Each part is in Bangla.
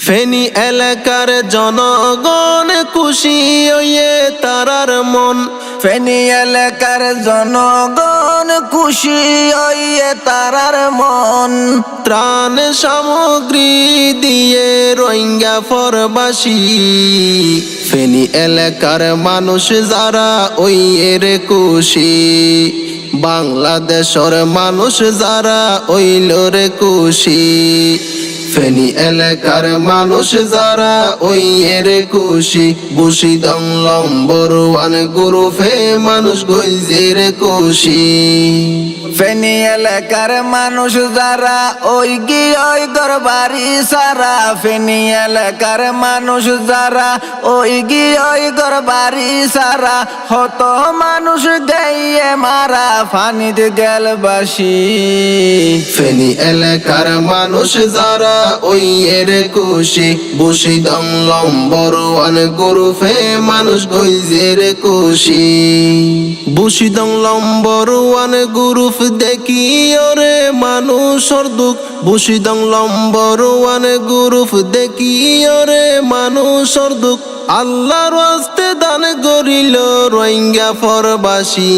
ফেনী এলাকার জনগণ খুশি হয়ে তারার মন, ফেনী এলাকার জনগণ খুশি হইয়ে তারার মন। ত্রাণ সামগ্রী দিয়ে রোহিঙ্গা ফরবাসী, ফেনী এলাকার মানুষ যারা ওই এর খুশি, বাংলাদেশের মানুষ যারা ওইল রে খুশি। ফেনী এলাকার মানুষ যারা ওই এর খুশি, বুশিদং লম্বরওয়ান গ্রুপে মানুষ গইজের খুশি। ফেনী এলাকার মানুষ যারা ওই গিয়ে ঘর বাড়ি সারা, ফেনী এলাকার মানুষ যারা ওই গিয়ে ঘর বাড়ি সারা, হত মানুষ গাইয়ে মারা ফানিতে গেল বাসি। ফেনী এলাকার মানুষ যারা ওই এর খুশি, বুশিদং লম্বরওয়ান গ্রুপে মানুষ গইজের খুশি। বুশিদং লম্বরওয়ান গ্রুপ দেখি ওরে মানুষের দুঃখ, বুশিদং লম্বরওয়ান গ্রুপ দেখি ওরে মানুষের দুঃখ, আল্লাহর ওয়াস্তে দান করিল রোহিঙ্গা ফরবাসী।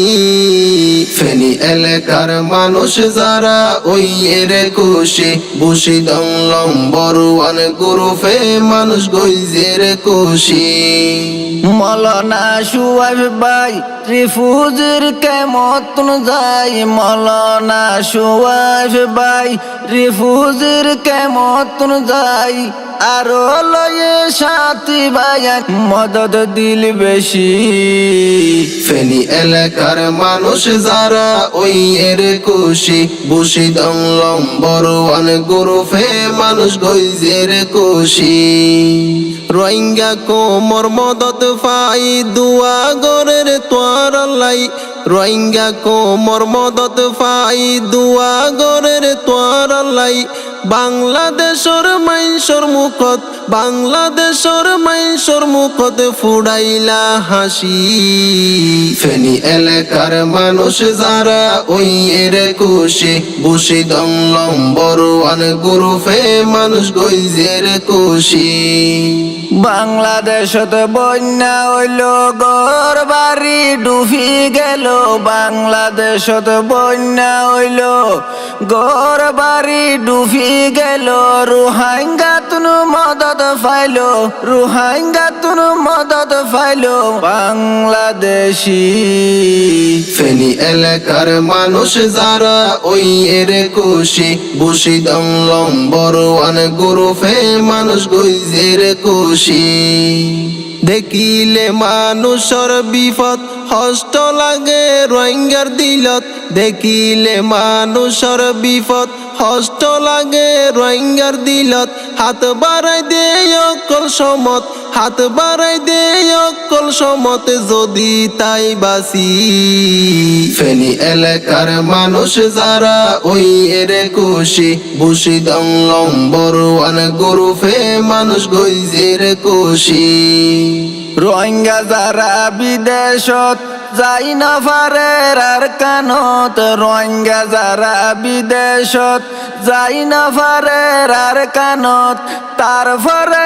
ফেনী এলাকার মানুষ যারা ওই এর খুশি, বুশিদং লম্বরওয়ান গ্রুপে মানুষ গইজের খুশি। মৌলানা সুয়াইব ভাই রিফুজির কেমতন যাই, মৌলানা সুয়াইব ভাই রিফুজির কেমতন যাই, আরো লয়ে সাথী ভাইয়ান মদদ দিল বেশি। ফেনী এলাকার মানুষ যারা ওই এর খুশি, বুশিদং লম্বরওয়ান গ্রুপে মানুষ গইজের খুশি। রোহিঙ্গা কোমর মদত পাই দুয়া গরের তোয়ার লাই, রোহিঙ্গা কোমর মদত পাই দুয়া গরের তোয়ার লাই, বাংলাদেশের মাইসর মুখত, বাংলাদেশের মাইসর মুখত ফুড়াইলা হাসি। ফেনী এলাকার মানুষ যারা ওই এর খুশি, বুশিদং লম্বরওয়ান গ্রুপে মানুষ গইজের খুশি। বাংলাদেশত বন্যা হইল ঘর বাড়ি ডুবি গেল, বাংলাদেশত বন্যা হইল ঘর বাড়ি ডুবি গেল, রোহিঙ্গা তুনু মদত পাইল, রোহিঙ্গা তুনু মদত পাইল বাংলাদেশি। ফেনী এলাকার মানুষ যারা ওই এর খুশি, বুশিদং লম্বরওয়ান গ্রুপে মানুষ গইজের খুশি। দেখিলে মানুষের বিপদ হষ্ট লাগে রোহিঙ্গার দিলত, দেখিলে মানুষের বিপদ হষ্ট লাগে রোহিঙ্গার দিলত, হাত বাড়াই দে অকল সমত, হাত বাড়াই দে অকল সমত যদি তাই বাসি। ফেনী এলাকার মানুষ যারা ওই এর খুশি, বুশিদং লম্বরওয়ান গ্রুপে মানুষ গইজের খুশি। রোহিঙ্গা যারা বিদেশত যাই না পারে আর কানত, রোহিঙ্গা যারা বিদেশত যাই না পারে আর কানত, তারপরে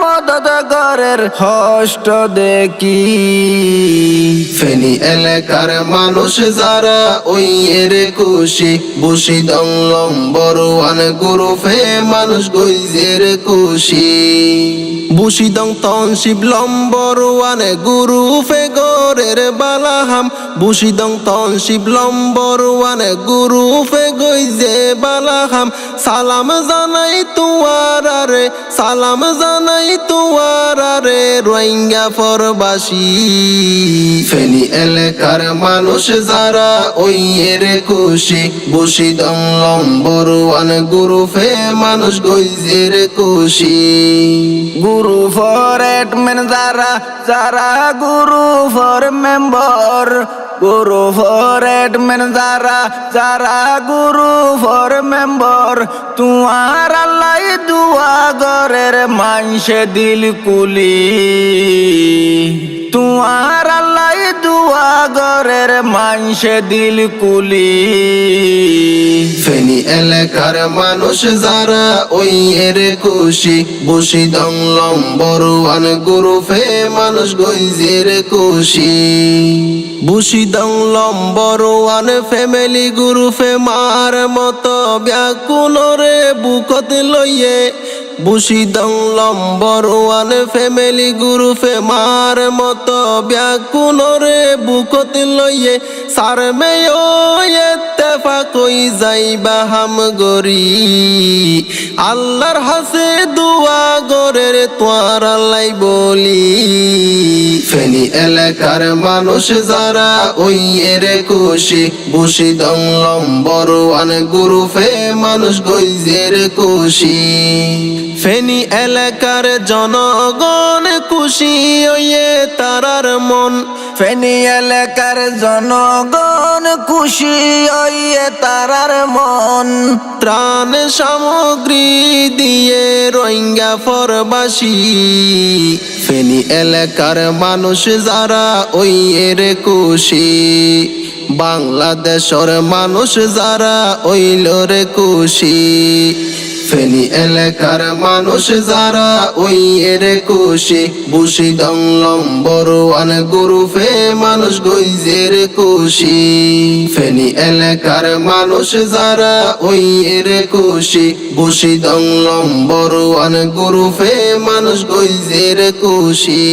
মদত গরের হষ্ট দেখি। ফেনী এলাকার মানুষ যারা ওই এর খুশি, বুশিদং লম্বরওয়ান গ্রুপে মানুষ গইজের খুশি। বুশিদং তনশিব লম্বরওয়ান গ্রুপে গরের বালাহাম, বুশিদং তনশিব লম্বরওয়ান গ্রুপে গইজে বালাহাম, সালাম জানাই তুয়ারারে, সালাম জানাই তুয়ারারে রোহিঙ্গা ফরবাসী। ফেনী এলাকার মানুষ যারা ওই এর খুশি, বুশিদং লম্বরওয়ান গ্রুপে মানুষ গইজের খুশি। গুরু ফর এডমিন যারা, যারা গুরু for member, Guru for admin যারা, যারা গুরু ফর মেম্বার, তোমার আল্লাহ দুয়া গরের মাইসে দিল কুলি। তোমার আল্লাহ দুয়া ঘরের মাইনসে দিল কুলি ফেনী এলাকার মানুষ যারা ওই এর খুশি বসি দং লম্বরওয়ান গ্রুপে মানুষ গইজের খুশি বসি দং লম্বরওয়ান ফ্যামিলি গ্রুপে মার মতো ব্যাকুলরে বুকত লইয়ে বসি দং লম্বরওয়ান ফ্যামিলি গ্রুপে মার মতো ব্যাকুলরে বুকত লইয়ে সারমেয় ইত্তেফাক কই যাইবা হাম গরি আল্লাহর হাসে দুয়া গরের তোয়ার আল্লাহ বলি ফেনী এলাকার মানুষ যারা ওই এর খুশি বসি দং লম্বরওয়ান গ্রুপে মানুষ গইজের খুশি ফেনী এলাকার জনগণ খুশি হইয়ে তারার মন ফেনী এলাকার জনগণ খুশি হইয়ে তারার মন ত্রাণ সামগ্রী দিয়ে রোহিঙ্গা ফরবাসী ফেনী এলাকার মানুষ যারা ওই এর খুশি বাংলাদেশের মানুষ যারা ওইল রে খুশি ফেনী এলাকার মানুষ যারা ওই এর খুশি বসি দং লম্বরওয়ান গ্রুপে মানুষ গইজের খুশি ফেনী এলাকার মানুষ যারা ওই এর খুশি বসি দং লম্বরওয়ান গ্রুপে মানুষ গইজের খুশি